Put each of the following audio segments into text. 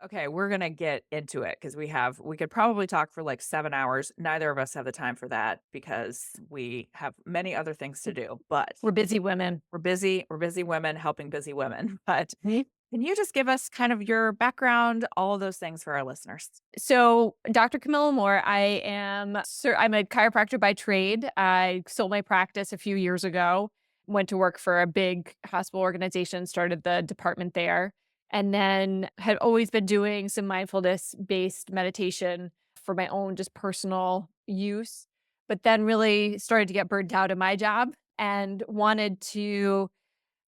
Okay, we're gonna get into it because we could probably talk for like 7 hours. Neither of us have the time for that because we have many other things to do. But We're busy women. we're busy women helping busy women. But Mhm. can you just give us kind of your background, all of those things for our listeners? So, Dr. Camilla Moore, I'm a chiropractor by trade. I sold my practice a few years ago, went to work for a big hospital organization, started the department there, and then had always been doing some mindfulness-based meditation for my own just personal use, but then really started to get burnt out in my job and wanted to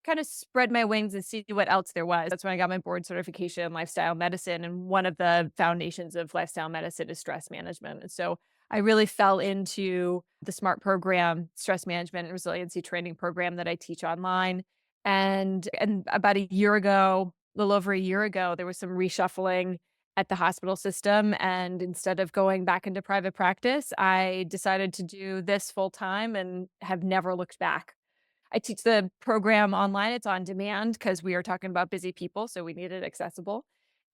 kind of spread my wings and see what else there was. That's when I got my board certification in lifestyle medicine. And one of the foundations of lifestyle medicine is stress management. And so I really fell into the SMART program, stress management and resiliency training program that I teach online. And about a year ago, a little over a year ago, there was some reshuffling at the hospital system. And instead of going back into private practice, I decided to do this full time and have never looked back. I teach the program online. It's on demand because we are talking about busy people, so we need it accessible.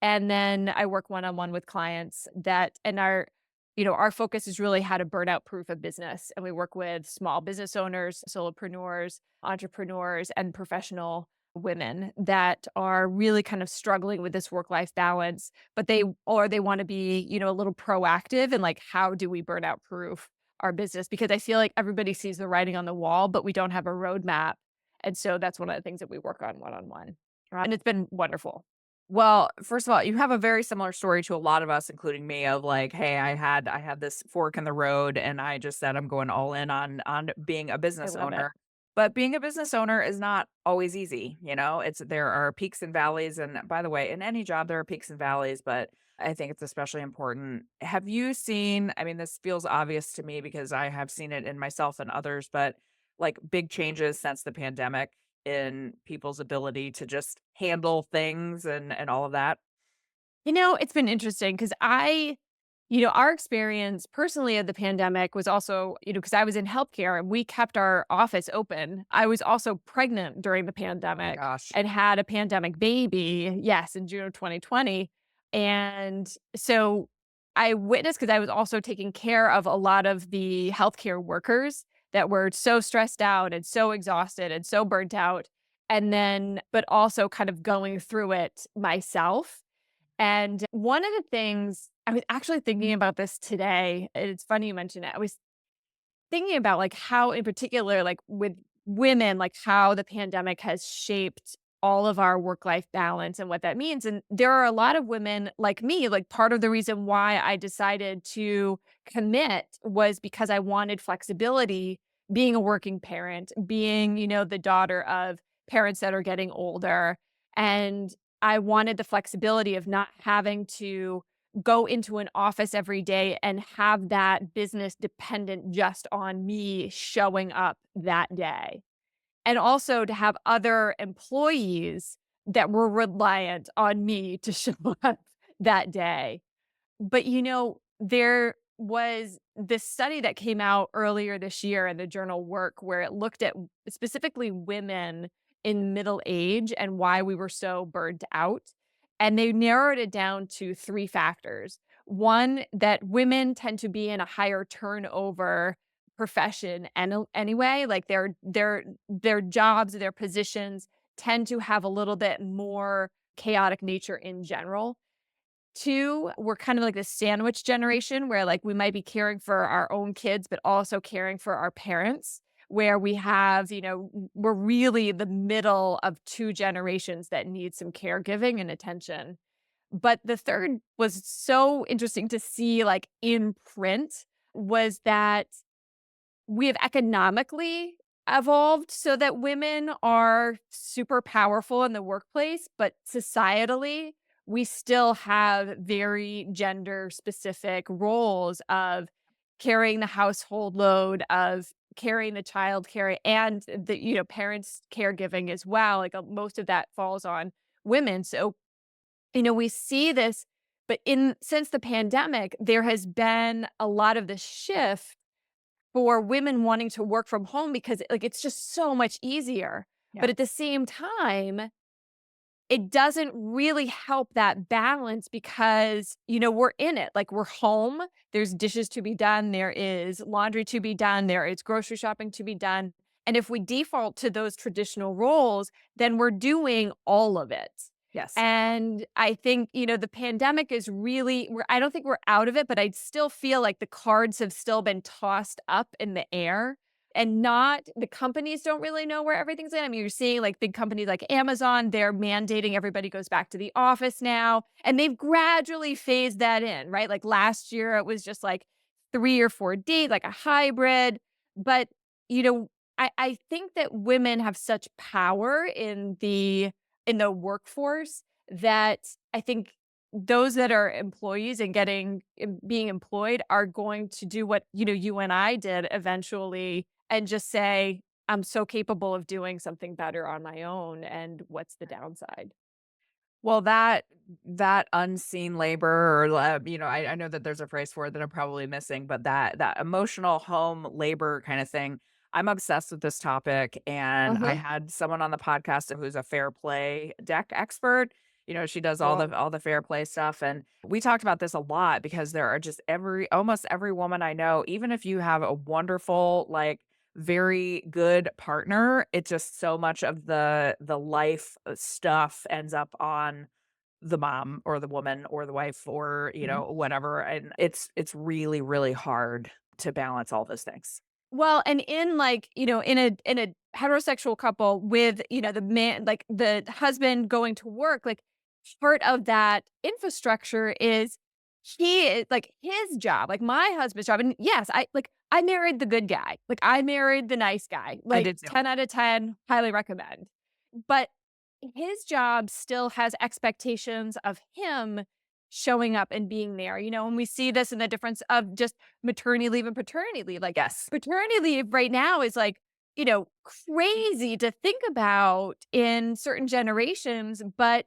And then I work one-on-one with clients our focus is really how to burn out proof a business. And we work with small business owners, solopreneurs, entrepreneurs, and professional women that are really kind of struggling with this work-life balance, but they want to be, a little proactive and like, how do we burn out proof our business? Because I feel like everybody sees the writing on the wall, but we don't have a roadmap. And so that's one of the things that we work on one-on-one. And it's been wonderful. Well, first of all, you have a very similar story to a lot of us, including me, of like, hey, I had this fork in the road and I just said I'm going all in on being a I business love it. owner. But being a business owner is not always easy, you know? It's there are peaks and valleys. And by the way, in any job there are peaks and valleys, but I think it's especially important. Have you seen, I mean, this feels obvious to me because I have seen it in myself and others, but like big changes since the pandemic in people's ability to just handle things and all of that. It's been interesting because our experience personally of the pandemic was also, because I was in healthcare and we kept our office open. I was also pregnant during the Oh my pandemic gosh. and had a pandemic baby, yes, in June of 2020. And so I witnessed because I was also taking care of a lot of the healthcare workers that were so stressed out and so exhausted and so burnt out. And then, but also kind of going through it myself. And one of the things I was actually thinking about this today, and it's funny you mentioned it. I was thinking about like how in particular, like with women, like how the pandemic has shaped all of our work-life balance and what that means. And there are a lot of women like me, like part of the reason why I decided to commit was because I wanted flexibility, being a working parent, being, the daughter of parents that are getting older. And I wanted the flexibility of not having to go into an office every day and have that business dependent just on me showing up that day. And also to have other employees that were reliant on me to show up that day. But, there was this study that came out earlier this year in the journal Work where it looked at specifically women in middle age and why we were so burnt out. And they narrowed it down to three factors. One, that women tend to be in a higher turnover profession and anyway, like their jobs, their positions tend to have a little bit more chaotic nature in general. Two, we're kind of like the sandwich generation where, like, we might be caring for our own kids, but also caring for our parents, where we have, we're really the middle of 2 generations that need some caregiving and attention. But the third was so interesting to see, like, in print, was that we have economically evolved so that women are super powerful in the workplace, but societally, we still have very gender specific roles of carrying the household load, of carrying the child care and the, parents caregiving as well. Like most of that falls on women. So, we see this, but in since the pandemic, there has been a lot of the shift for women wanting to work from home because, like, it's just so much easier. Yeah. But at the same time, it doesn't really help that balance because, we're in it. Like, we're home, there's dishes to be done, there is laundry to be done, there is grocery shopping to be done. And if we default to those traditional roles, then we're doing all of it. Yes. And I think, the pandemic is really, I don't think we're out of it, but I still feel like the cards have still been tossed up in the air and not the companies don't really know where everything's at. I mean, you're seeing like big companies like Amazon, they're mandating everybody goes back to the office now, and they've gradually phased that in, right? Like last year, it was just like 3 or 4 days, like a hybrid. But, you know, I think that women have such power in the workforce that I think those that are employees and being employed are going to do what, you and I did eventually and just say, "I'm so capable of doing something better on my own, and what's the downside?" Well, that unseen labor or I know that there's a phrase for it that I'm probably missing, but that emotional home labor kind of thing. I'm obsessed with this topic, and I Uh-huh. had someone on the podcast who's a fair play deck expert. She does all Wow. the fair play stuff, and we talked about this a lot because there are just almost every woman I know, even if you have a wonderful, like, very good partner, it just so much of the life stuff ends up on the mom or the woman or the wife or, Mhm. whatever, and it's really, really hard to balance all those things. Well, and in like, in a heterosexual couple with, the man like the husband going to work, like part of that infrastructure is like his job, like my husband's job. And yes, I married the good guy. Like I married the nice guy. I Like did too. 10 out of 10, highly recommend. But his job still has expectations of him showing up and being there, and we see this in the difference of just maternity leave and paternity leave. Like Yes, paternity leave right now is like, crazy to think about in certain generations, but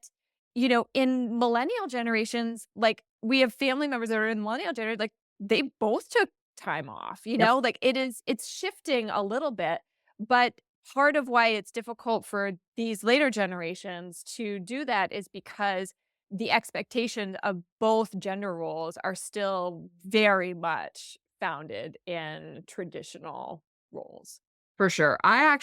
in millennial generations, like we have family members that are in millennial generation, like they both took time off, yep, like it's shifting a little bit, but part of why it's difficult for these later generations to do that is because the expectation of both gender roles are still very much founded in traditional roles. for sure. I'm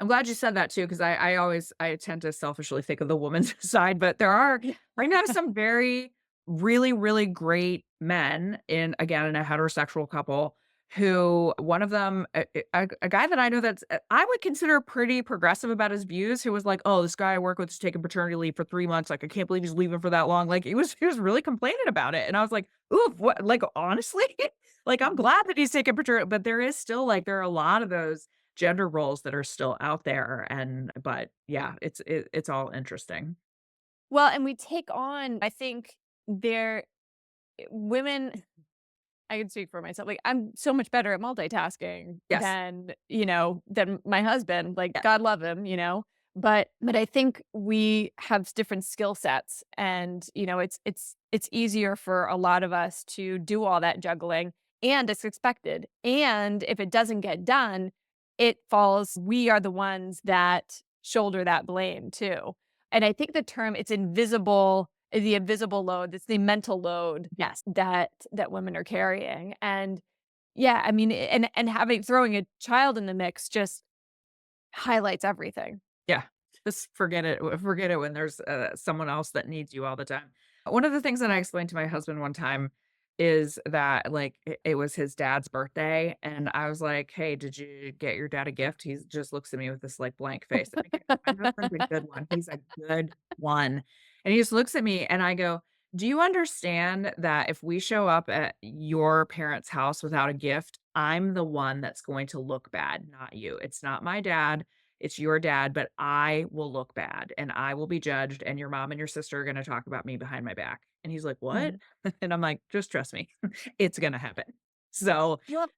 glad you said that too, because I tend to selfishly think of the woman's side, but there are right now some very really, really great men in a heterosexual couple who one of them, a guy that I know that's I would consider pretty progressive about his views, who was like, "Oh, this guy I work with is taking paternity leave for 3 months. Like, I can't believe he's leaving for that long." Like, he was really complaining about it, and I was like, "Ooh, what?" Like, honestly, like, I'm Mhm. glad that he's taking paternity, but there is still like there are a lot of those gender roles that are still out there, but yeah, it's all interesting. Well, and we take on, I think there women I can speak for myself. Like, I'm so much better at multitasking Yes, than my husband. Like, yeah, God love him, But I think we have different skill sets, and it's easier for a lot of us to do all that juggling, and it's expected. And if it doesn't get done, it falls. We are the ones that shoulder that blame too. And I think the term it's invisible, the invisible load. It's the mental load yes, that women are carrying, and yeah, I mean, and having throwing a child in the mix just highlights everything. yeah. Just forget it when there's, someone else that needs you all the time. One of the things that I explained to my husband one time is that, like, it was his dad's birthday, and I was like, "Hey, did you get your dad a gift?" He just looks at me with this, like, blank face, and I go, "My husband's a good one, he's a good one." And he just looks at me, and I go, "Do you understand that if we show up at your parents' house without a gift, I'm the one that's going to look bad, not you. It's not my dad, it's your dad, but I will look bad and I will be judged, and your mom and your sister are gonna talk about me behind my back." And he's like, "What?" Mhm. And I'm like, "Just trust me. It's gonna happen." So, Well,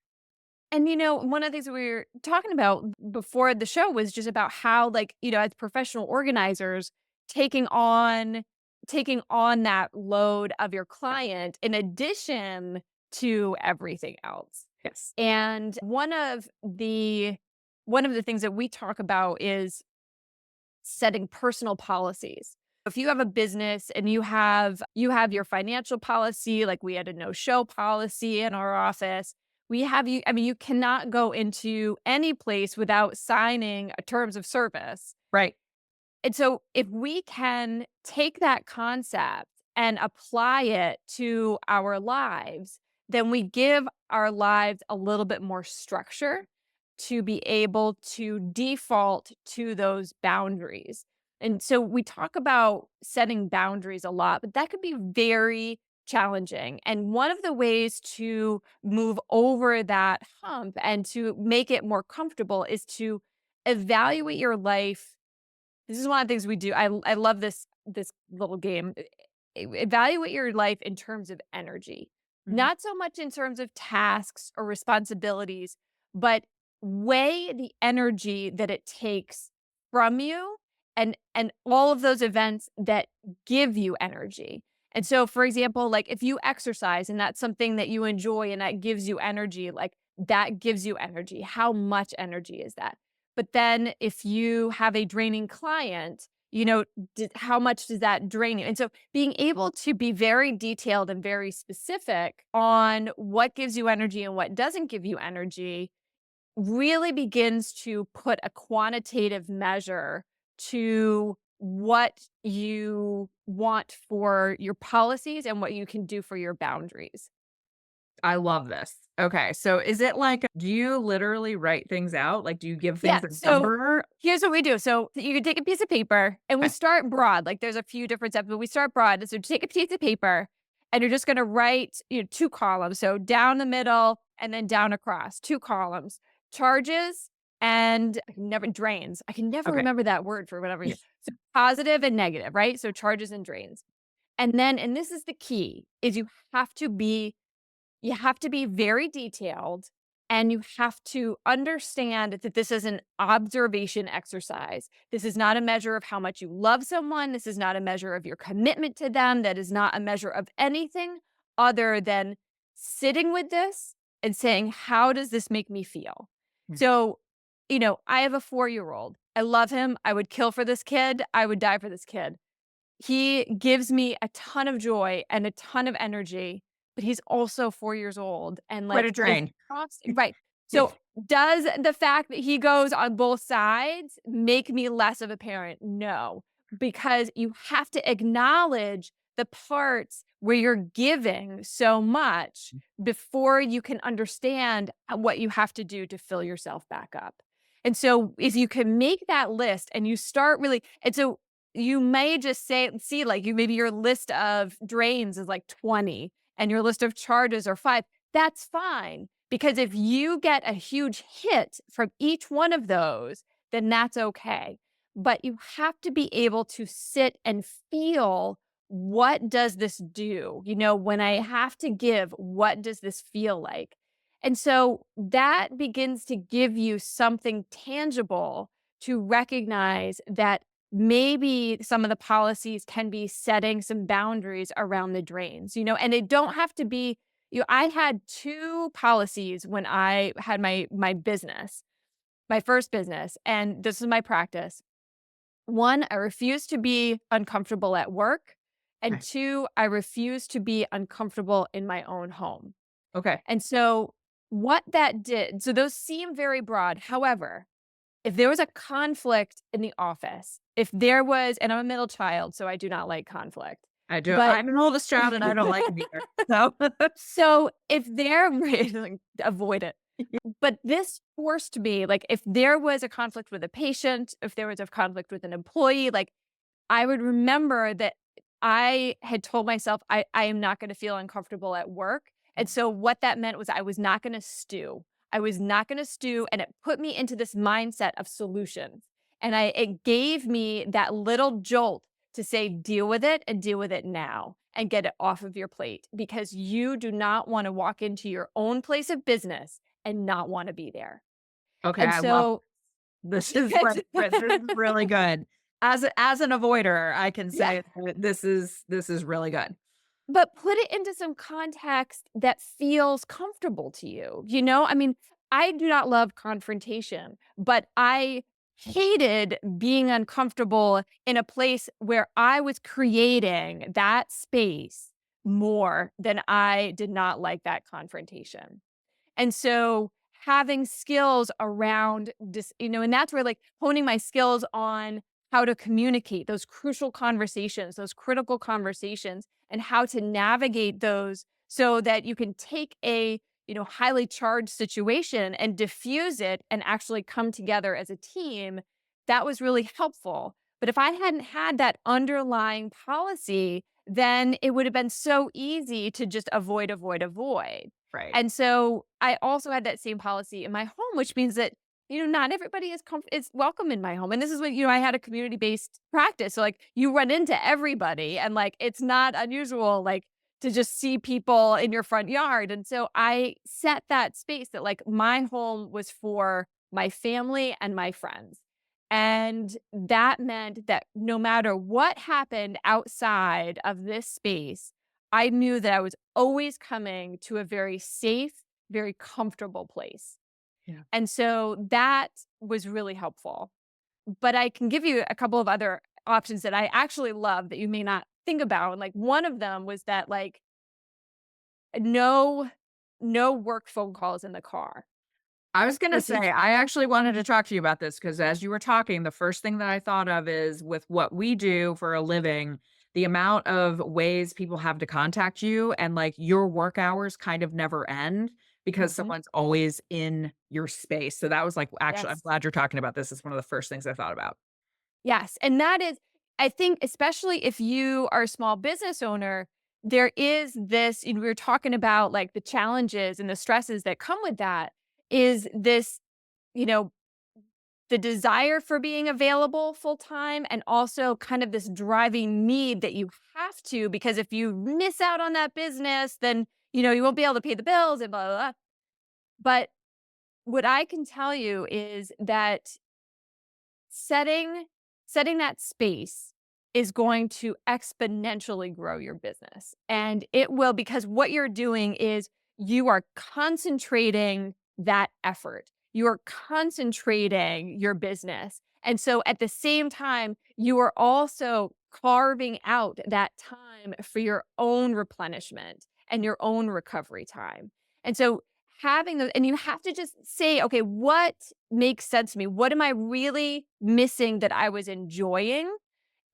and, one of the things that we were talking about before the show was just about how, like, as professional organizers, taking on taking on that load of your client in addition to everything else. yes. And one of the things that we talk about is setting personal policies. If you have a business and you have your financial policy, like we had a no-show policy in our office. We have you I mean, you cannot go into any place without signing a terms of service. Right. And so if we can take that concept and apply it to our lives, then we give our lives a little bit more structure to be able to default to those boundaries. And so we talk about setting boundaries a lot, but that could be very challenging. And one of the ways to move over that hump and to make it more comfortable is to evaluate your life. This is one of the things we do. I love this little game. Evaluate your life in terms of energy, Mhm. not so much in terms of tasks or responsibilities, but weigh the energy that it takes from you and all of those events that give you energy. And so, for example, like if you exercise and that's something that you enjoy and that gives you energy, like that gives you energy. How much energy is that? But then if you have a draining client, how much does that drain you? And so being able to be very detailed and very specific on what gives you energy and what doesn't give you energy really begins to put a quantitative measure to what you want for your policies and what you can do for your boundaries. I love this. Okay, so is it like do you literally write things out? Like, do you give Yeah. things a So number? here's what we do. So you can take a piece of paper and we Okay, start broad. Like there's a few different steps, but we start broad. So take a piece of paper and you're just going to write, two columns. So down the middle and then down across, two columns, charges and I can never drains. I can never okay. remember that word for whatever reason. So positive and negative, right? So charges and drains. And this is the key is you have to be very detailed and you have to understand that this is an observation exercise. This is not a measure of how much you love someone. This is not a measure of your commitment to them. That is not a measure of anything other than sitting with this and saying, how does this make me feel? Mm. So, I have a 4-year old. I love him. I would kill for this kid. I would die for this kid. He gives me a ton of joy and a ton of energy, but he's also 4 years old, and, Quite like, a if drain. right. So, does the fact that he goes on both sides make me less of a parent? No, because you have to acknowledge the parts where you're giving so much before you can understand what you have to do to fill yourself back up. And so, if you can make that list and you start really and so you may just see like maybe your list of drains is like 20 and your list of charges are 5. That's fine because if you get a huge hit from each one of those, then that's okay. But you have to be able to sit and feel, what does this do? When I have to give, what does this feel like? And so that begins to give you something tangible to recognize that maybe some of the policies can be setting some boundaries around the drains, and they don't have to be. I had 2 policies when I had my business, my first business, and this is my practice. 1, I refuse to be uncomfortable at work, and Okay, 2, I refuse to be uncomfortable in my own home. okay. And so what that did, so those seem very broad. However, if there was a conflict in the office, if there was and I'm a middle child, so I do not like conflict. I do But I'm an oldest child and I don't like it either. So so if there like, avoid it. But this forced me, like, if there was a conflict with a patient, if there was a conflict with an employee, like, I would remember that I had told myself I am not gonna feel uncomfortable at work, and so what that meant was I was not gonna stew. I was not gonna stew, and it put me into this mindset of solutions, and it gave me that little jolt to say, "Deal with it and deal with it now, and get it off of your plate," because you do not wanna walk into your own place of business and not wanna be there. okay, And I love so this is really good. As an avoider, I can Yeah. say that this is really good. But put it into some context that feels comfortable to you, I mean, I do not love confrontation, but I hated being uncomfortable in a place where I was creating that space more than I did not like that confrontation. And so having skills around this, and that's where like honing my skills on how to communicate those crucial conversations, those critical conversations, and how to navigate those so that you can take a, highly charged situation and diffuse it and actually come together as a team. That was really helpful. But if I hadn't had that underlying policy, then it would have been so easy to just avoid, avoid, avoid. Right. And so I also had that same policy in my home, which means that, not everybody is welcome in my home. And this is what, I had a community-based practice. So like you run into everybody and like it's not unusual like to just see people in your front yard. And so I set that space that like my home was for my family and my friends. And that meant that no matter what happened outside of this space, I knew that I was always coming to a very safe, very comfortable place. Yeah. And so that was really helpful. But I can give you a couple of other options that I actually love that you may not think about. And like one of them was that like no no work phone calls in the car, I was gonna which say, is I actually wanted to talk to you about this because as you were talking, the first thing that I thought of is with what we do for a living, the amount of ways people have to contact you and like your work hours kind of never end because Mhm. someone's always in your space. So that was like, actually, I'm Yes. glad you're talking about this. It's one of the first things I thought about. Yes, and that is I think especially if you are a small business owner, there is this, we were talking about like the challenges and the stresses that come with that, is this, you know, the desire for being available full time and also kind of this driving need that you have to, because if you miss out on that business, then, you won't be able to pay the bills and blah, blah, blah. But what I can tell you is that setting setting that space is going to exponentially grow your business. And it will, because what you're doing is you are concentrating that effort. You are concentrating your business. And so at the same time, you are also carving out that time for your own replenishment and your own recovery time. And so having those, and you have to just say, okay, what makes sense to me? What am I really missing that I was enjoying?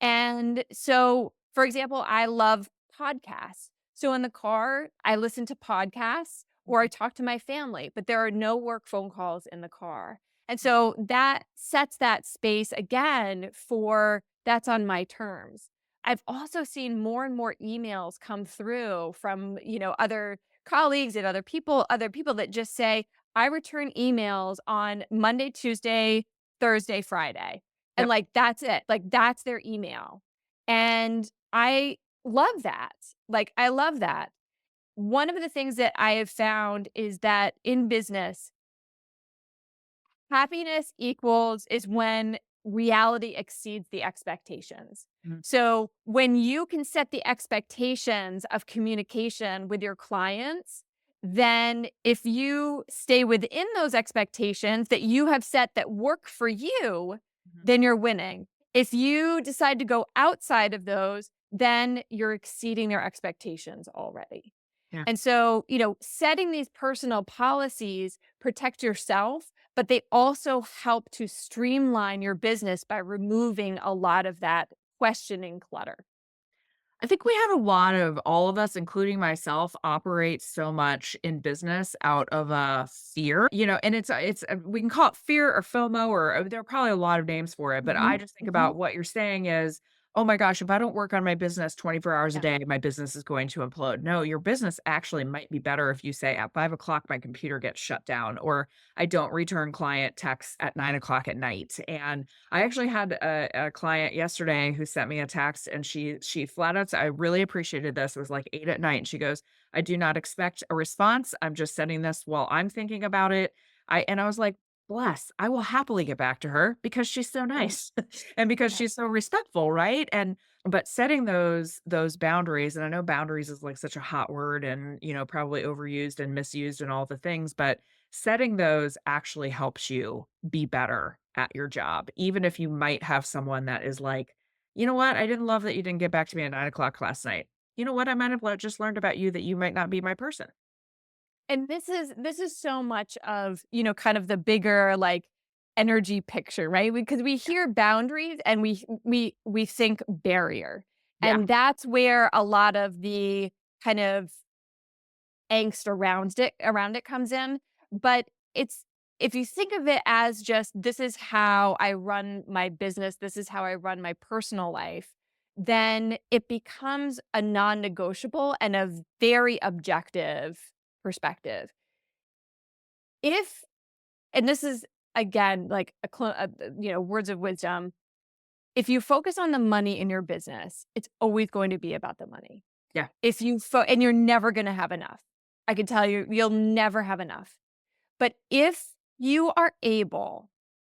And so, for example, I love podcasts. So in the car, I listen to podcasts or I talk to my family, but there are no work phone calls in the car. And so that sets that space again for that's on my terms. I've also seen more and more emails come through from, other colleagues and other people that just say, I return emails on Monday, Tuesday, Thursday, Friday. And, Yep. like, that's it. Like, that's their email. And I love that. Like, I love that. One of the things that I have found is that in business, happiness equals is when reality exceeds the expectations. Mhm. So, when you can set the expectations of communication with your clients, then if you stay within those expectations that you have set that work for you, Mhm. then you're winning. If you decide to go outside of those, then you're exceeding their expectations already. Yeah. And so, setting these personal policies protect yourself, but they also help to streamline your business by removing a lot of that questioning clutter. I think we have a lot of all of us, including myself, operate so much in business out of fear, and we can call it fear or FOMO, or there are probably a lot of names for it. But I Mhm, just think mhm. about what you're saying is, oh my gosh, if I don't work on my business 24 hours a Yeah, day, my business is going to implode. No, your business actually might be better if you say at 5 o'clock, my computer gets shut down, or I don't return client texts at 9 o'clock at night. And I actually had a client yesterday who sent me a text and she flat out said, "I really appreciated this." It was like 8 at night and she goes, "I do not expect a response. I'm just sending this while I'm thinking about it." I was like, "Bless. I will happily get back to her because she's so yeah, nice and because yeah, she's so respectful, right?" And But setting those boundaries, and I know boundaries is like such a hot word and, probably overused and misused and all the things, but setting those actually helps you be better at your job. Even if you might have someone that is like, you know what, I didn't love that you didn't get back to me at 9 o'clock last night. You know what? I might have just learned about you that you might not be my person. And this is so much of, kind of the bigger, like, energy picture, right? Because we hear boundaries and we think barrier. Yeah. And that's where a lot of the kind of angst around it comes in, but it's if you think of it as just, "This is how I run my business, this is how I run my personal life," then it becomes a non-negotiable and a very objective perspective. If and this is, again, like, words of wisdom, if you focus on the money in your business, it's always going to be about the money. Yeah. If you and you're never gonna have enough. I can tell you, you'll never have enough. But if you are able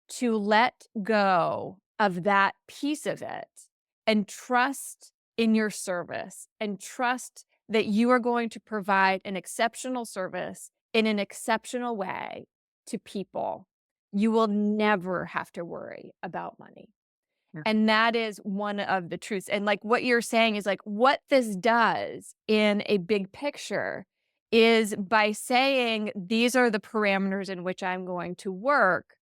to let go of that piece of it and trust in your service and trust that you are going to provide an exceptional service in an exceptional way to people, you will never have to worry about money. Yeah. And that is one of the truths. And like what you're saying is like what this does in a big picture is by saying these are the parameters in which I'm going to work,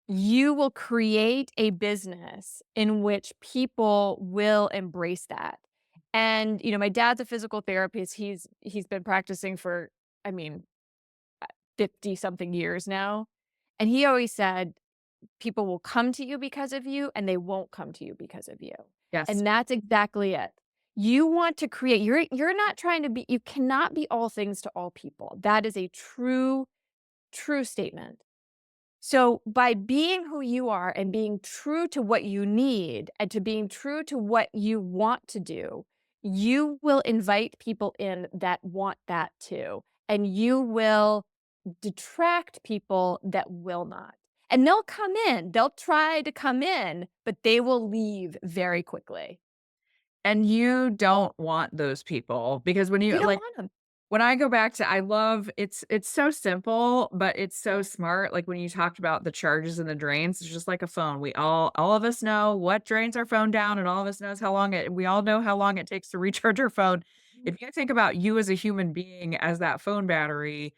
you will create a business in which people will embrace that. And my dad's a physical therapist. He's been practicing for, I mean, 50 something years now. And he always said people will come to you because of you, and they won't come to you because of you. Yes. And that's exactly it. You want to create you're not trying to be you cannot be all things to all people. That is a true statement. So by being who you are and being true to what you need and to being true to what you want to do, you will invite people in that want that too. And you will detract people that will not. And they'll come in, they'll try to come in, but they will leave very quickly. And you don't want those people because when You you don't like want them. when I go back to I love it's so simple, but it's so smart. Like when you talked about the charges and the drains, it's just like a phone. All of us know what drains our phone down and all of us knows how long it we all know how long it takes to recharge our phone. If you think about you as a human being as that phone battery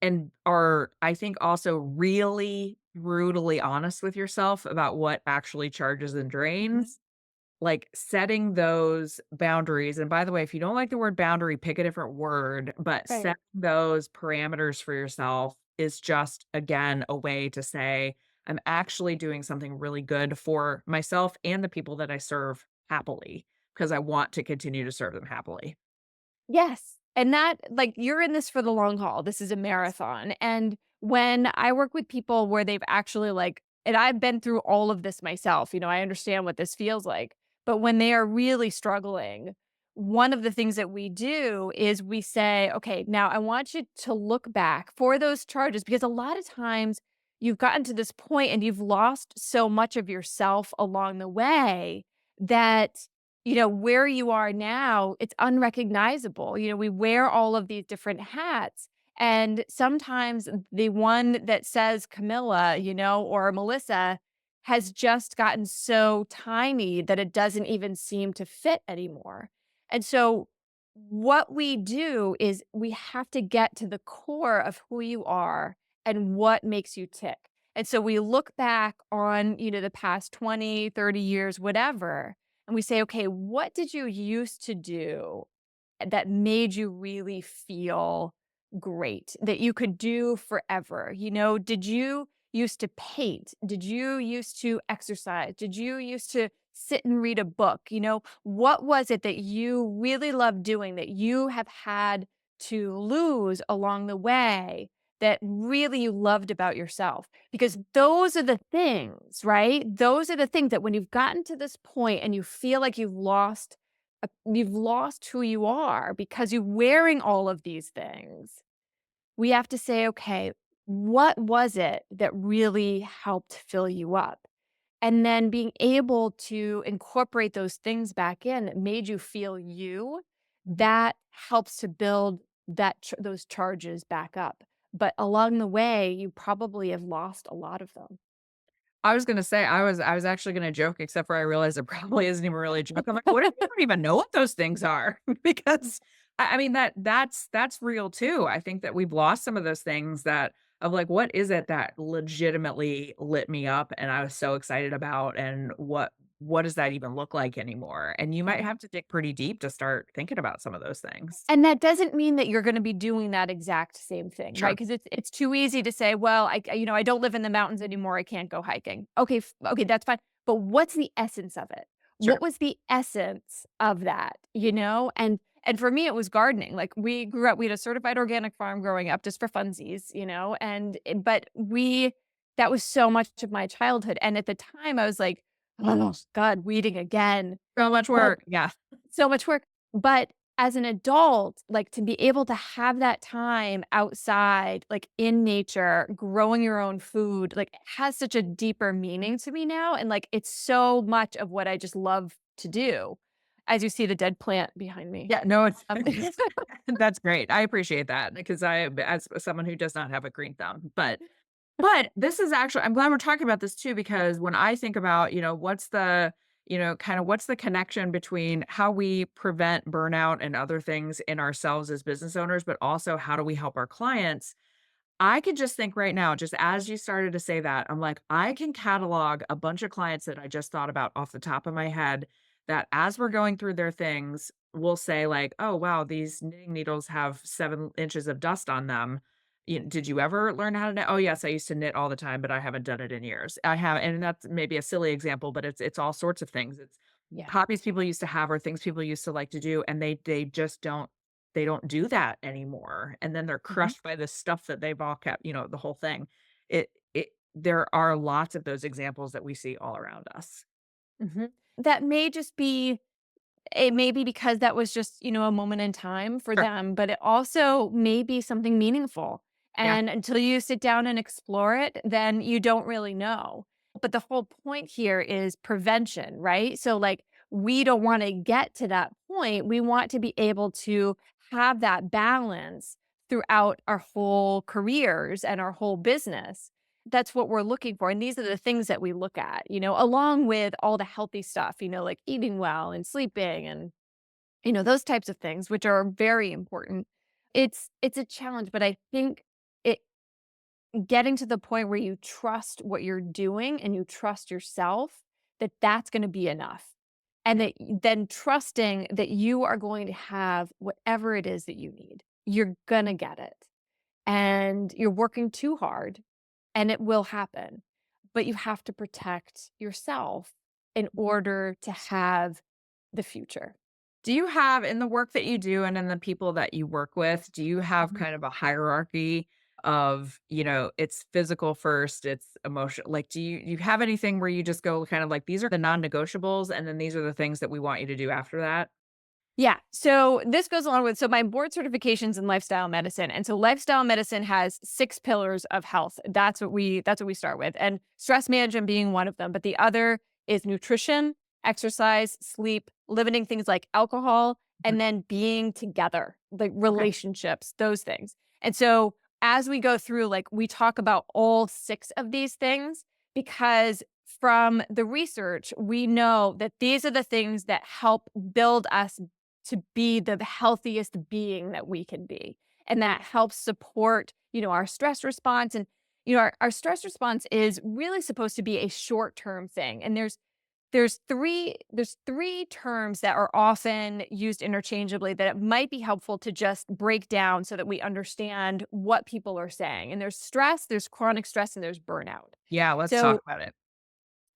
and are I think also really brutally honest with yourself about what actually charges and Mhm. drains, like, setting those boundaries and by the way, if you don't like the word boundary, pick a different word, but Right. setting those parameters for yourself is just, again, a way to say, "I'm actually doing something really good for myself and the people that I serve happily, because I want to continue to serve them happily." Yes, and that like, you're in this for the long haul, this is a Yes. marathon, and when I work with people where they've actually, like and I've been through all of this myself, I understand what this feels like, but when they are really struggling, one of the things that we do is we say, "Okay, now I want you to look back for those charges," because a lot of times you've gotten to this point and you've lost so much of yourself along the way that where you are now, it's unrecognizable. We wear all of these different hats. And sometimes the one that says Camilla, or Melissa has just gotten so tiny that it doesn't even seem to fit anymore. And so, what we do is we have to get to the core of who you are and what makes you tick. And so we look back on, the past 20, 30 years, whatever, and we say, "Okay, what did you used to do that made you really feel great, that you could do forever?" Did you used to paint? Did you used to exercise? Did you used to sit and read a book? What was it that you really loved doing that you have had to lose along the way that really you loved about yourself? Because those are the things, right? Those are the things that when you've gotten to this point and you feel like you've lost who you are because you're wearing all of these things. We have to say, okay, what was it that really helped fill you up? And then being able to incorporate those things back in that made you feel you, that helps to build those charges back up. But along the way, you probably have lost a lot of them. I was gonna say, I was actually gonna joke, except for I realized it probably isn't even really a joke. I'm like, "What if you don't even know what those things are?" Because I mean, that's real too. I think that we've lost some of those things that of like, what is it that legitimately lit me up and I was so excited about, and what does that even look like anymore? And you might have to dig pretty deep to start thinking about some of those things. And that doesn't mean that you're gonna be doing that exact same thing, right? Sure, Because it's too easy to say, "Well, I don't live in the mountains anymore, I can't go hiking." Okay, that's fine, but what's the essence of it? sure. What was the essence of that, you know? And for me, it was gardening. Like, we had a certified organic farm growing up just for funsies, and but that was so much of my childhood, and at the time, I was like, "Oh, God, weeding again." So much But work. Yeah. so much work. But as an adult, like, to be able to have that time outside, like, in nature, growing your own food, like, has such a deeper meaning to me now, and, like, it's so much of what I just love to do. As you see the dead plant behind me. Yeah, no, it's Um that's great. I appreciate that because as someone who does not have a green thumb, but this is actually I'm glad we're talking about this too, because when I think about, what's the, kind of what's the connection between how we prevent burnout and other things in ourselves as business owners, but also how do we help our clients? I could just think right now, just as you started to say that, I'm like, I can catalog a bunch of clients that I just thought about off the top of my head that as we're going through their things, will say like, "Oh, wow, these knitting needles have 7 inches of dust on them. Did you ever learn how to knit? Oh, yes, I used to knit all the time, but I haven't done it in years. I have, and that's maybe a silly example, but it's all sorts of things. It's Yeah. hobbies people used to have or things people used to like to do, and they just don't do that anymore, and then they're Mhm. crushed by the stuff that they've all kept, the whole thing. There are lots of those examples that we see all around us. Mhm. That may just be It may be because that was just, a moment in time for Sure. them, but it also may be something meaningful. Yeah. And until you sit down and explore it, then you don't really know. But the whole point here is prevention, right? So, like, we don't want to get to that point. We want to be able to have that balance throughout our whole careers and our whole business. That's what we're looking for. And these are the things that we look at, along with all the healthy stuff, like eating well and sleeping and, those types of things, which are very important. It's a challenge, but I think it getting to the point where you trust what you're doing and you trust yourself, that's going to be enough. And then trusting that you are going to have whatever it is that you need. You're going to get it. And you're working too hard and it will happen. But you have to protect yourself in order to have the future. Do you have in the work that you do and in the people that you work with, do you have Mhm. kind of a hierarchy of, it's physical first, it's emotional? Like, do you have anything where you just go kind of like, these are the non-negotiables, and then these are the things that we want you to do after that? Yeah. So this goes along with my board certifications in lifestyle medicine. And so lifestyle medicine has 6 pillars of health. That's what we start with. And stress management being one of them. But the other is nutrition, exercise, sleep, limiting things like alcohol, Mhm. and then being together, like Okay. relationships, those things. And so as we go through, like, we talk about all 6 of these things because from the research, we know that these are the things that help build us to be the healthiest being that we can be. And that helps support, our stress response. And, our stress response is really supposed to be a short-term thing. And there's three terms that are often used interchangeably that it might be helpful to just break down so that we understand what people are saying. And there's stress, there's chronic stress, and there's burnout. Yeah, let's talk So about it.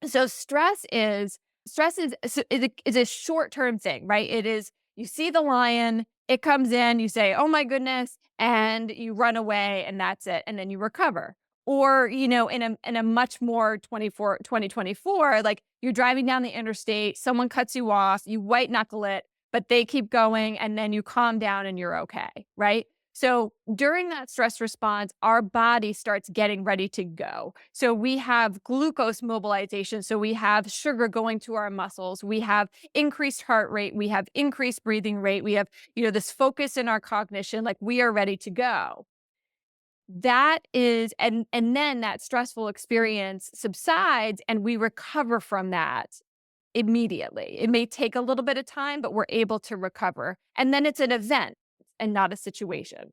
so stress is a short-term thing, right? It is you see the lion, it comes in, you say, "Oh my goodness," and you run away and that's it, and then you recover. Or, in a much more 2024, like, you're driving down the interstate, someone cuts you off, you white knuckle it, but they keep going and then you calm down and you're okay, right? So during that stress response, our body starts getting ready to go. So we have glucose mobilization. So we have sugar going to our muscles. We have increased heart rate. We have increased breathing rate. We have, this focus in our cognition, like we are ready to go. That is, and then that stressful experience subsides and we recover from that immediately. It may take a little bit of time, but we're able to recover. And then it's an event and not a situation.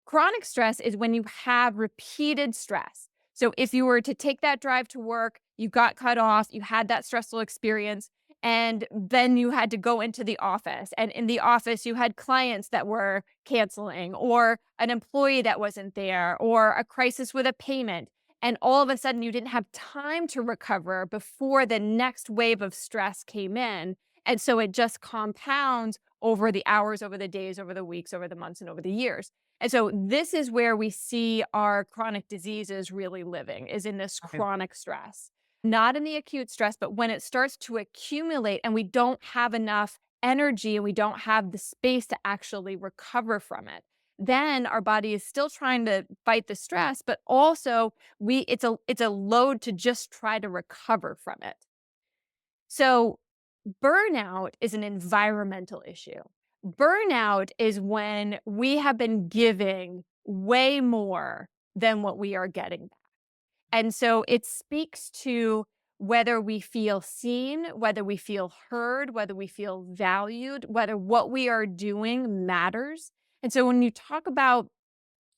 Chronic stress is when you have repeated stress. So if you were to take that drive to work, you got cut off, you had that stressful experience, and then you had to go into the office. And in the office, you had clients that were canceling, or an employee that wasn't there, or a crisis with a payment. And all of a sudden, you didn't have time to recover before the next wave of stress came in. And so it just compounds over the hours, over the days, over the weeks, over the months, and over the years. And so this is where we see our chronic diseases really living, is in this Okay. chronic stress. Not in the acute stress, but when it starts to accumulate and we don't have enough energy and we don't have the space to actually recover from it. Then our body is still trying to fight the stress, but also it's a load to just try to recover from it. So burnout is an environmental issue. Burnout is when we have been giving way more than what we are getting back. And so it speaks to whether we feel seen, whether we feel heard, whether we feel valued, whether what we are doing matters. And so when you talk about,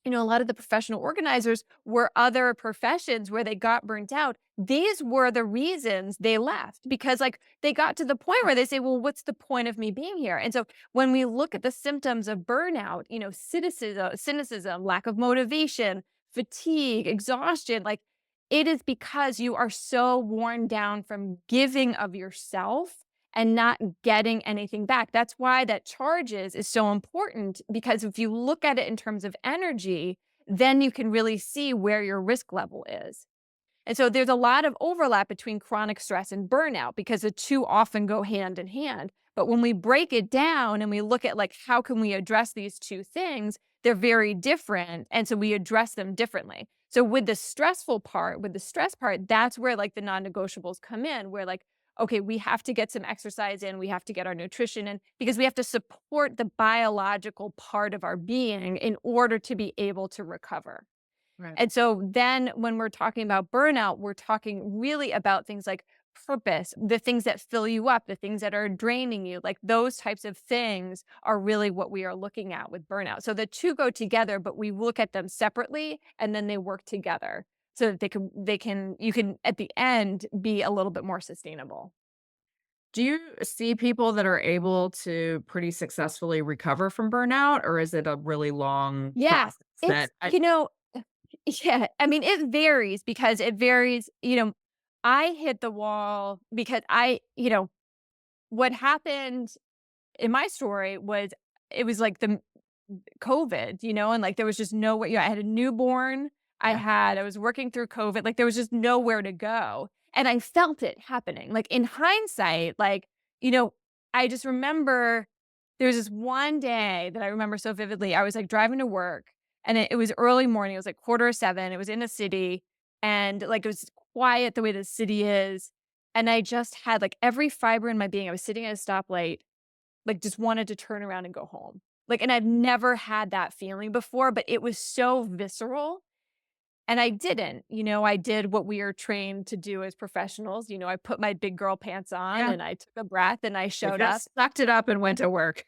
a lot of the professional organizers were other professions where they got burnt out. These were the reasons they left, because like they got to the point where they say, well, what's the point of me being here? And so when we look at the symptoms of burnout, cynicism, lack of motivation, fatigue, exhaustion, like it is because you are so worn down from giving of yourself and not getting anything back. That's why that charges is so important, because if you look at it in terms of energy, then you can really see where your risk level is. And so there's a lot of overlap between chronic stress and burnout because the two often go hand in hand. But when we break it down and we look at like how can we address these two things, they're very different. And so we address them differently. So with the stress part, that's where like the non-negotiables come in, where like, okay, we have to get some exercise in, we have to get our nutrition in, because we have to support the biological part of our being in order to be able to recover. Right. And so then when we're talking about burnout, we're talking really about things like purpose, the things that fill you up, the things that are draining you, like those types of things are really what we are looking at with burnout. So the two go together, but we look at them separately and then they work together so that you can at the end be a little bit more sustainable. Do you see people that are able to pretty successfully recover from burnout, or is it a really long Yeah, process it's, that I yeah, I mean, it varies because it varies, I hit the wall because what happened in my story was it was like the COVID, and like there was just no way. I had a newborn. yeah. I was working through COVID. Like there was just nowhere to go. And I felt it happening. Like in hindsight, you know, I just remember there was this one day that I remember so vividly. I was like driving to work and it was early morning. It was like 6:45. It was in a city and like it was quiet the way the city is. And I just had like every fiber in my being. I was sitting at a stoplight, like, just wanted to turn around and go home. Like, and I've never had that feeling before, but it was so visceral, and I didn't. I did what we are trained to do as professionals. I put my big girl pants on, Yeah. and I took a breath, and I They showed up. just sucked it up and went to work.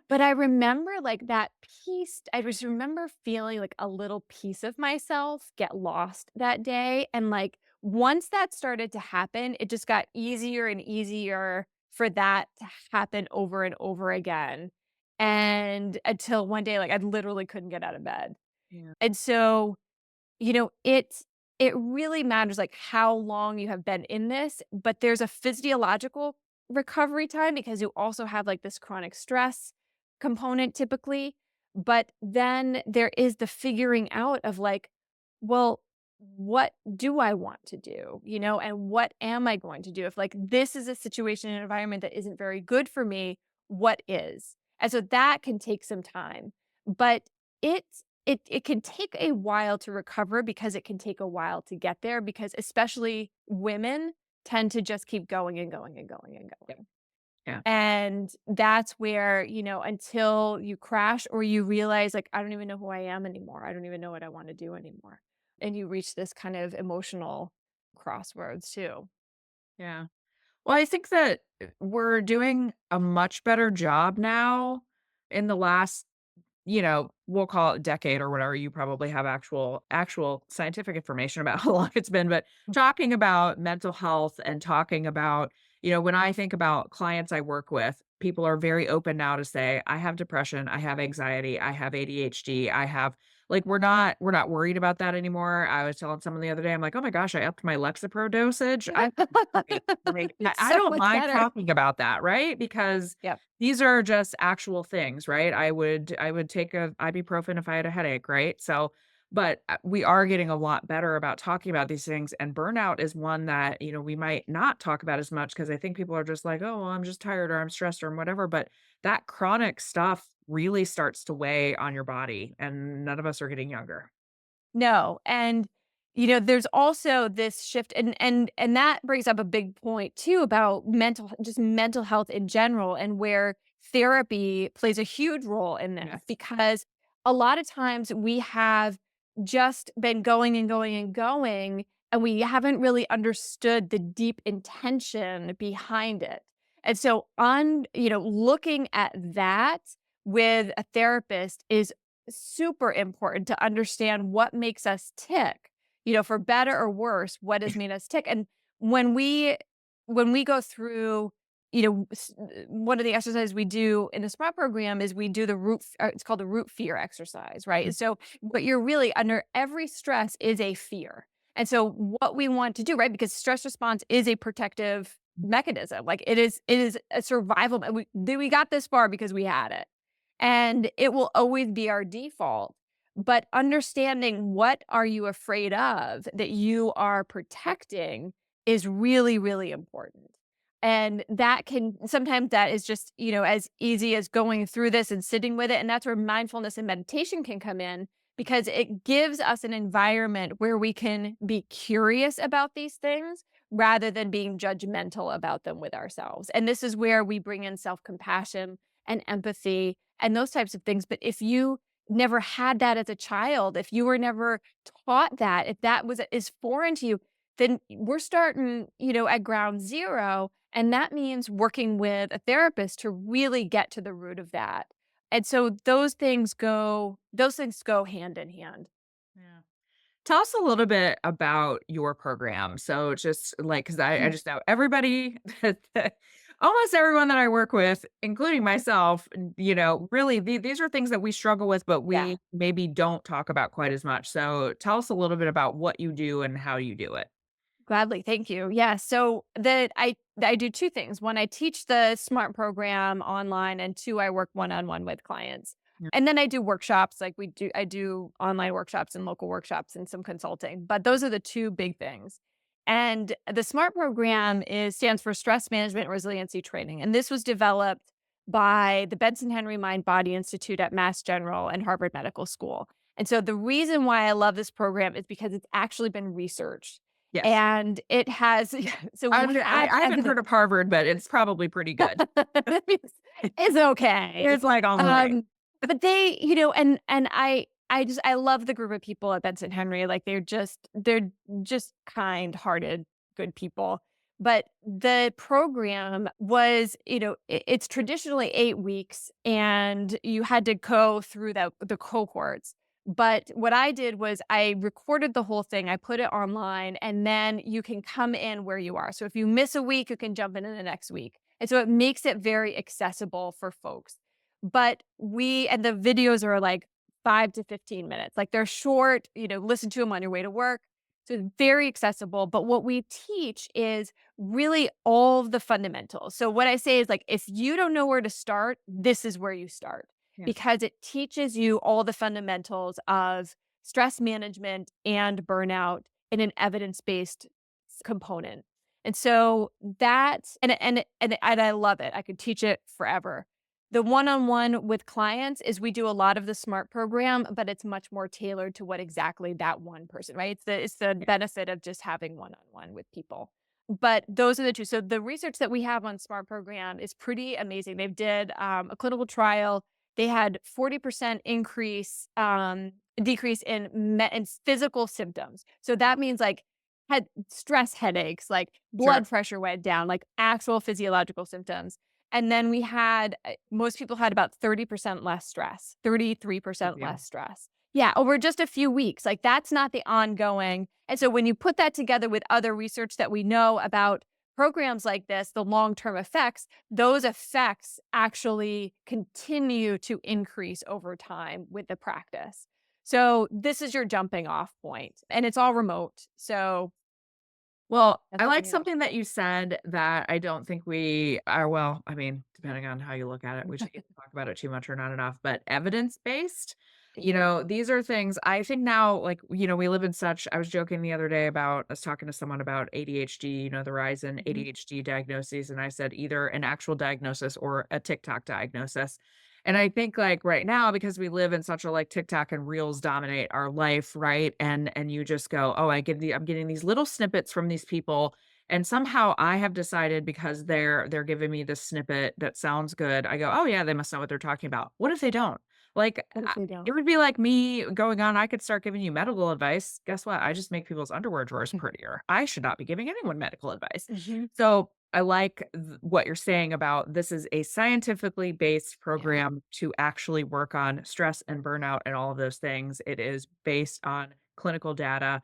But I remember, like, that piece I just remember feeling, like, a little piece of myself get lost that day, and, like, once that started to happen, it just got easier and easier for that to happen over and over again, and until one day, like, I literally couldn't get out of bed. Yeah. And so, it really matters, like, how long you have been in this, but there's a physiological recovery time because you also have, like, this chronic stress component typically, but then there is the figuring out of, like, well, what do I want to do, and what am I going to do? If, like, this is a situation and environment that isn't very good for me, what is? And so that can take some time, but it can take a while to recover because it can take a while to get there because especially women tend to just keep going and going and going and Yeah. going. Yeah. And that's where, until you crash or you realize, like, I don't even know who I am anymore. I don't even know what I want to do anymore. And you reach this kind of emotional crossroads too. Yeah. Well, I think that we're doing a much better job now in the last, we'll call it decade or whatever. You probably have actual scientific information about how long it's been, but talking about mental health and talking about, when I think about clients I work with, people are very open now to say, I have depression, I have anxiety, I have ADHD, I have like we're not worried about that anymore. I was telling someone the other day, I'm like, oh my gosh, I upped my Lexapro dosage. Like, I It's I so don't much mind better. talking about that, right? Because Yep. these are just actual things, right? I would take a ibuprofen if I had a headache, right? So, but we are getting a lot better about talking about these things, and burnout is one that, we might not talk about as much because I think people are just like, "Oh, well, I'm just tired or I'm stressed or whatever," but that chronic stuff really starts to weigh on your body, and none of us are getting younger. No, and, there's also this shift and that brings up a big point too about mental health in general and where therapy plays a huge role in this Yes. because a lot of times we have just been going and going and going, and we haven't really understood the deep intention behind it. And so looking at that with a therapist is super important to understand what makes us tick, for better or worse, what has made us tick. And when we go through, one of the exercises we do in the SMART program is we do it's called the root fear exercise, right? Mm. And so what you're really under every stress is a fear. And so what we want to do, right? Because stress response is a protective mechanism. Like it is a survival. We got this far because we had it. And it will always be our default. But understanding what are you afraid of that you are protecting is really, really important. And that can sometimes that is just, as easy as going through this and sitting with it. And that's where mindfulness and meditation can come in because it gives us an environment where we can be curious about these things rather than being judgmental about them with ourselves. And this is where we bring in self compassion and empathy and those types of things. But if you never had that as a child, if you were never taught that, if that is foreign to you, then we're starting, at ground zero. And that means working with a therapist to really get to the root of that. And so those things go hand in hand. Yeah. Tell us a little bit about your program. So just like, because I just know everybody, almost everyone that I work with, including myself, really these are things that we struggle with, but Yeah. we maybe don't talk about quite as much. So tell us a little bit about what you do and how you do it. Gladly, thank you. Yeah, so I do 2 things. 1, I teach the SMART program online, and 2, I work one-on-one with clients. Yeah. And then I do workshops, like I do online workshops and local workshops and some consulting, but those are the 2 big things. And the SMART program stands for Stress Management Resiliency Training, and this was developed by the Benson Henry Mind Body Institute at Mass General and Harvard Medical School. And so the reason why I love this program is because it's actually been researched. Yes. And it has so I, we mean, I have I haven't heard evidence. of Harvard, but it's probably pretty good. It's okay. It's like all right. Um, but they, and I love the group of people at Benson Henry, like, they're just kind-hearted, good people. But the program was, it's traditionally 8 weeks, and you had to go through the cohorts. But what I did was I recorded the whole thing, I put it online, and then you can come in where you are. So if you miss a week, you can jump in the next week. And so it makes it very accessible for folks. But the videos are like 5 to 15 minutes. Like they're short, listen to them on your way to work. So it's very accessible. But what we teach is really all of the fundamentals. So what I say is like, if you don't know where to start, this is where you start Yeah. because it teaches you all the fundamentals of stress management and burnout in an evidence-based component. And so that and I love it. I could teach it forever. The one-on-one with clients is we do a lot of the SMART program, but it's much more tailored to what exactly that one person, right? It's the Yeah. benefit of just having one-on-one with people. But those are the 2. So the research that we have on SMART program is pretty amazing. They did, a clinical trial. They had 40% decrease in physical symptoms. So that means, like, had stress headaches, like, Sure. blood pressure went down, like, actual physiological symptoms. And then we had most people had about 30% less stress, Good 33% deal. less stress. Yeah, over just a few weeks. Like, that's not the ongoing. And so when you put that together with other research that we know about programs like this, the long-term effects, those effects actually continue to increase over time with the practice. So this is your jumping off point, and it's all remote. So Well, that's I what like we have. something that you said that I don't think we are, well, I mean, depending on how you look at it, we should talk about it too much or not enough, but evidence-based, these are things I think now, like, we live in such, I was joking the other day about, I was talking to someone about ADHD, the rise in Mhm. ADHD diagnoses, and I said either an actual diagnosis or a TikTok diagnosis. And I think like right now, because we live in such a like TikTok and reels dominate our life, right? And you just go, oh, I'm getting these little snippets from these people. And somehow I have decided because they're giving me this snippet that sounds good. I go, oh yeah, they must know what they're talking about. What if they don't? Like What if they it don't? would be like me going on, I could start giving you medical advice. Guess what? I just make people's underwear drawers prettier. I should not be giving anyone medical advice. Mhm. So I like what you're saying about this is a scientifically based Yeah. program to actually work on stress and burnout and all of those things. It is based on clinical data,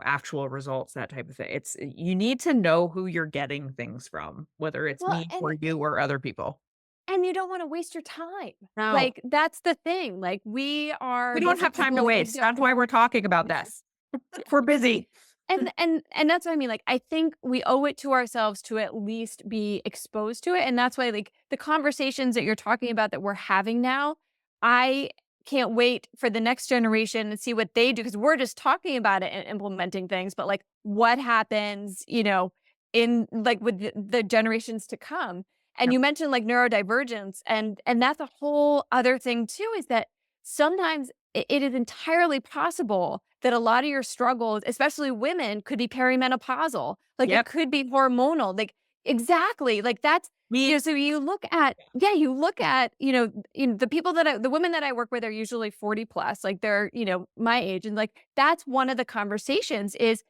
actual results, that type of thing. It's you need to know who you're getting things from, whether it's Well, me or you or other people. and you don't wanna waste your time. No, Like, that's the thing, like, we we are don't busy have time to people, we waste. don't. That's why we're talking about this. We're busy. And that's what I mean, like, I think we owe it to ourselves to at least be exposed to it, and that's why, like, the conversations that you're talking about that we're having now, I can't wait for the next generation and see what they do, because 'cause we're just talking about it and implementing things, but, like, what happens, in like, with the generations to come. And Yep. you mentioned, like, neurodivergence, and that's a whole other thing too, is that sometimes it is entirely possible that a lot of your struggles, especially women, could be perimenopausal. Like, it Yep. could be hormonal. Like, exactly. Like, that's, Me. so you look at, yeah, you look at, the people the women that I work with are usually 40 plus, like they're, my age. And like, that's one of the conversations is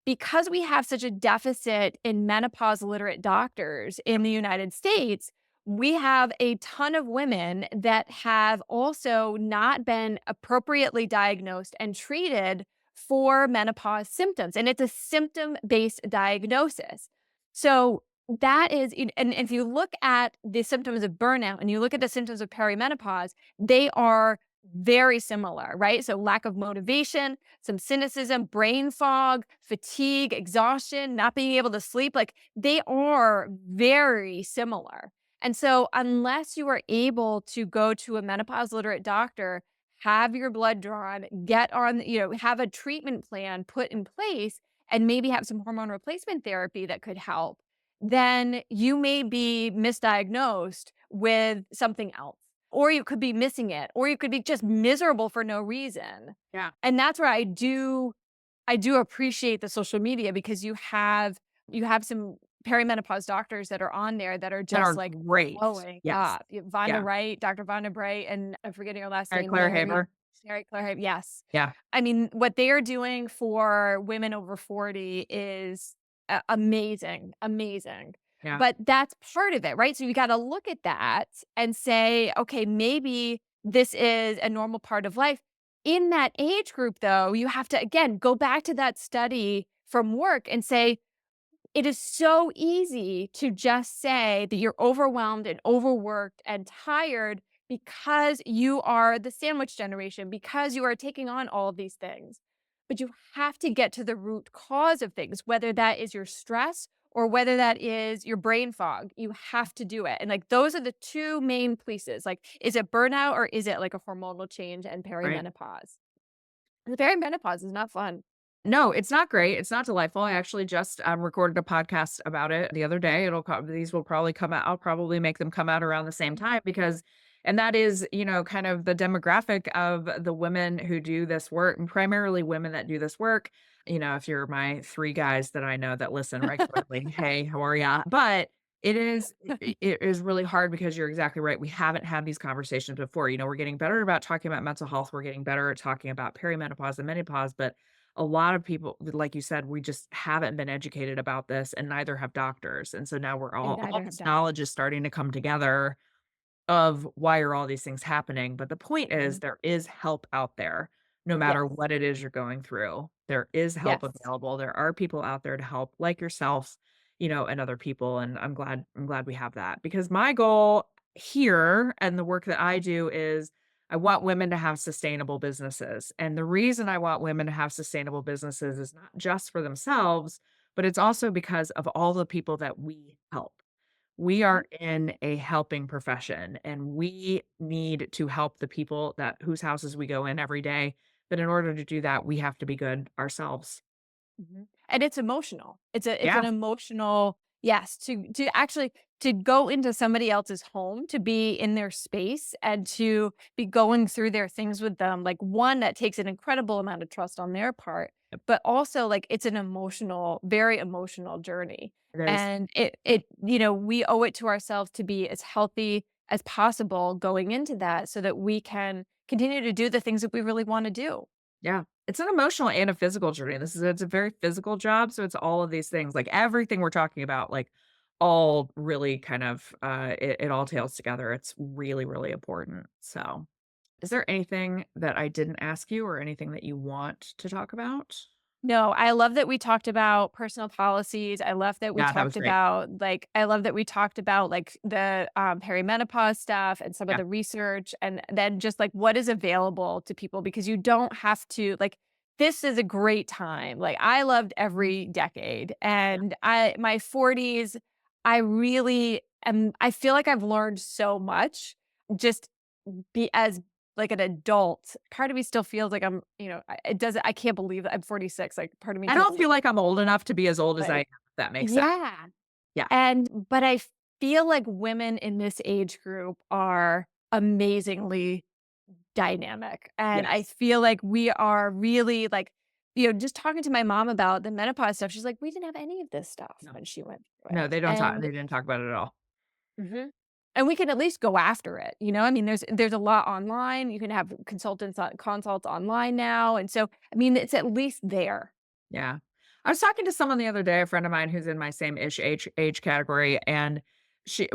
because we have such a deficit in menopause literate doctors in the United States, we have a ton of women that have also not been appropriately diagnosed and treated for menopause symptoms. And it's a symptom based diagnosis. So, that is, and if you look at the symptoms of burnout and you look at the symptoms of perimenopause, they are very similar, right? So, lack of motivation, some cynicism, brain fog, fatigue, exhaustion, not being able to sleep, like they are very similar. And so, unless you are able to go to a menopause literate doctor, have your blood drawn, get on, have a treatment plan put in place, and maybe have some hormone replacement therapy that could help, then you may be misdiagnosed with something else, or you could be missing it, or you could be just miserable for no reason. Yeah. And that's where I do appreciate the social media because you have some perimenopause doctors that are on there that are That just, are like, great. blowing Yes. up. Vonda Yeah. Wright, Dr. Vonda Bright, and I'm forgetting her last All right, name, Claire Haber. Mary Claire Hay, yes. Yeah. I mean, what they are doing for women over 40 is amazing, amazing. Yeah. But that's part of it, right? So you gotta look at that and say, "Okay, maybe this is a normal part of life." In that age group, though, you have to, again, go back to that study from work and say, it is so easy to just say that you're overwhelmed and overworked and tired because you are the sandwich generation, because you are taking on all of these things. But you have to get to the root cause of things, whether that is your stress or whether that is your brain fog. You have to do it. And like those are the two main pieces. Like, is it burnout or is it like a hormonal change and Right. perimenopause? The perimenopause is not fun. No, it's not great. It's not delightful. I actually just recorded a podcast about it the other day. These will probably come out. I'll probably make them come out around the same time because, and that is, kind of the demographic of the women who do this work, and primarily women that do this work. If you're my three guys that I know that listen regularly, hey, how are ya? But it is really hard because you're exactly right. We haven't had these conversations before. We're getting better about talking about mental health. We're getting better at talking about perimenopause and menopause, but a lot of people, like you said, we just haven't been educated about this and neither have doctors. And so now And all neither have this done. knowledge is starting to come together of why are all these things happening. But the point is Mhm. there is help out there, no matter Yes. what it is you're going through. There is help Yes. available. There are people out there to help, like yourself, and other people. And I'm glad we have that because my goal here and the work that I do is I want women to have sustainable businesses. And the reason I want women to have sustainable businesses is not just for themselves, but it's also because of all the people that we help. We Mhm. are in a helping profession and we need to help the people that whose houses we go in every day. But in order to do that, we have to be good ourselves. Mhm. And it's emotional. It's Yeah. an emotional yes, to actually to go into somebody else's home, to be in their space, and to be going through their things with them, like, one, that takes an incredible amount of trust on their part, Yep. but also, like, it's an emotional very emotional journey, It is. and we owe it to ourselves to be as healthy as possible going into that so that we can continue to do the things that we really wanna do. Yeah. It's an emotional and a physical journey. It's a very physical job. So it's all of these things, like everything we're talking about, like all really kind of it all tails together. It's really, really important. So is there anything that I didn't ask you or anything that you want to talk about? No, I love that we talked about personal policies. I love that we Yeah, that was talked great. about, I love that we talked about, like, the, perimenopause stuff and some of Yeah. the research, and then just, like, what is available to people because you don't have to this is a great time. Like, I loved every decade, Yeah. and my 40s, I feel like I've learned so much just be as like an adult. Part of me still feels like I can't believe that I'm 46, like, part of me I can't don't believe feel like I'm old enough to be as old as I am, like if that makes sense. yeah, Yeah. but I feel like women in this age group are amazingly dynamic, and I Yes. feel like we are really, just talking to my mom about the menopause stuff, she's like, "We didn't have any of this stuff No. when she went through No, it," and they didn't talk about it at all. mhm. And we can at least go after it, you know? I mean, there's a lot online. You can have consults online now, and so, I mean, it's at least there. Yeah. I was talking to someone the other day, a friend of mine who's in my same ish age category, and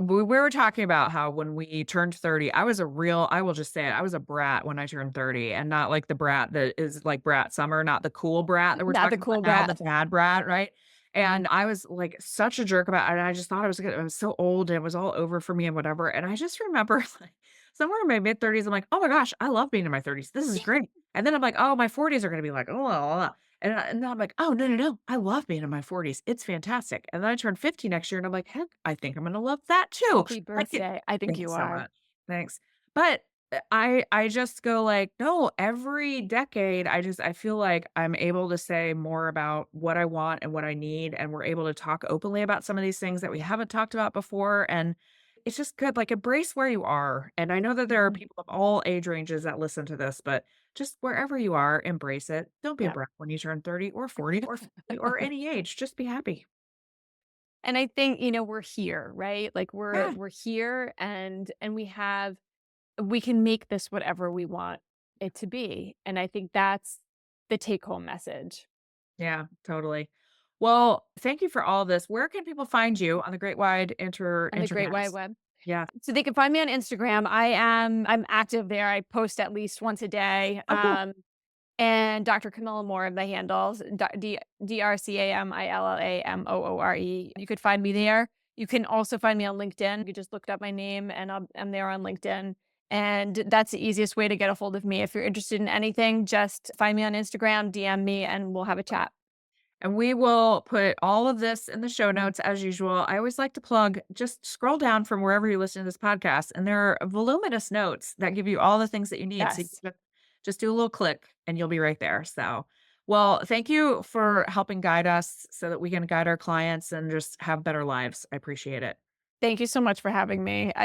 we were talking about how when we turned 30, I will just say it, I was a brat when I turned 30, and not like the brat that is like brat summer, not the cool brat that we're Not the talking about cool now, the brat. dad brat, right? Mhm. And I was like such a jerk about it. And I just thought I was so old and it was all over for me and whatever. And I just remember like somewhere in my mid 30s, I'm like, oh my gosh, I love being in my 30s. This is great. And then I'm like, oh, my 40s are going to be like, oh, and then I'm like, "Oh, no, no, no. I love being in my 40s. It's fantastic." And then I turn 50 next year and I'm like, "Heck, I think I'm gonna love that too." Happy Like it birthday. I think Thank you you so are. much. Thanks. But, I just go like, "No, every decade, I feel like I'm able to say more about what I want and what I need, and we're able to talk openly about some of these things that we haven't talked about before, and it's just good, like, embrace where you are, and I know that there are Mhm. people of all age ranges that listen to this, but just wherever you are, embrace it. Don't be a Yep. brat when you turn 30 or 40 or 50 or any age. Just be happy. And I think, we're here, right? Like, Yeah. we're here, and we can make this whatever we want it to be, and I think that's the take home message Yeah, totally. Well, thank you for all this. Where can people find you on the great wide on the great wide internets? web. Yeah. So they can find me on Instagram. I'm active there. I post at least once a day. Oh, cool. And Dr. Camilla Moore of the handles, DrCamilla. You could find me there. You can also find me on LinkedIn. You just looked up my name and I'm there on LinkedIn. And that's the easiest way to get a hold of me. If you're interested in anything, just find me on Instagram, DM me, and we'll have a chat. And we will put all of this in the show notes as usual. I always like to plug, just scroll down from wherever you listen to this podcast, and there are voluminous notes that give you all the things that you need. So you Yes. just do a little click and you'll be right there. So, Well, thank you for helping guide us so that we can guide our clients and just have better lives. I appreciate it. Thank you so much for having me.